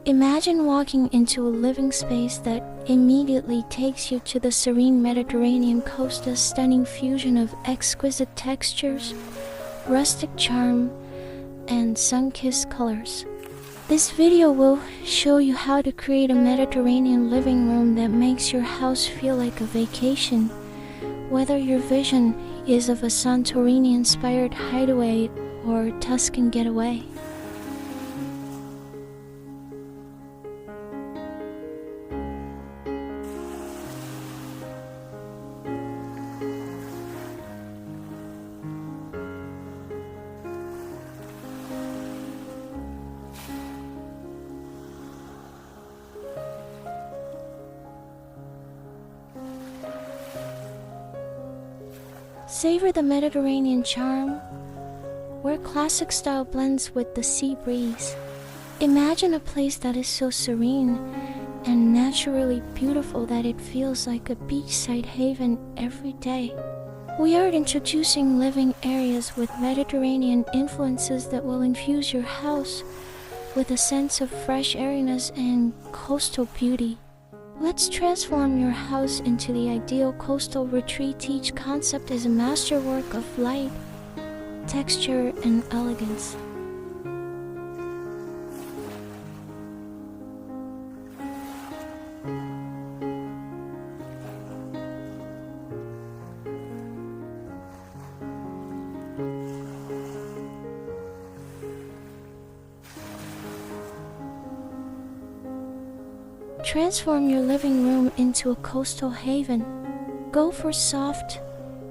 Imagine walking into a living space that immediately takes you to the serene Mediterranean coast, a stunning fusion of exquisite textures, rustic charm, and sun-kissed colors. This video will show you how to create a Mediterranean living room that makes your house feel like a vacation, whether your vision is of a Santorini-inspired hideaway or Tuscan getaway. Savor the Mediterranean charm, where classic style blends with the sea breeze. Imagine a place that is so serene and naturally beautiful that it feels like a beachside haven every day. We are introducing living areas with Mediterranean influences that will infuse your house with a sense of fresh airiness and coastal beauty. Let's transform your house into the ideal coastal retreat. Each concept is a masterwork of light, texture, and elegance. Transform your living room into a coastal haven. Go for soft,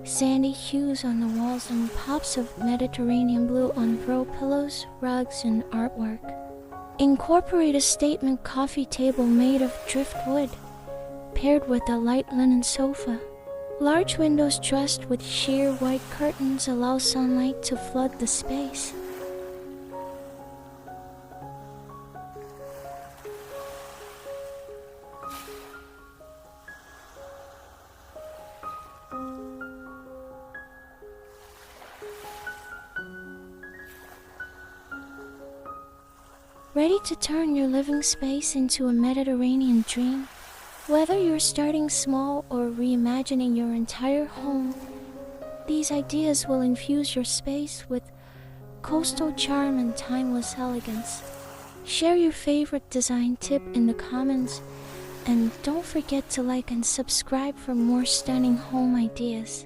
sandy hues on the walls and pops of Mediterranean blue on throw pillows, rugs, and artwork. Incorporate a statement coffee table made of driftwood, paired with a light linen sofa. Large windows dressed with sheer white curtains allow sunlight to flood the space. Ready to turn your living space into a Mediterranean dream? Whether you're starting small or reimagining your entire home, these ideas will infuse your space with coastal charm and timeless elegance. Share your favorite design tip in the comments, and don't forget to like and subscribe for more stunning home ideas.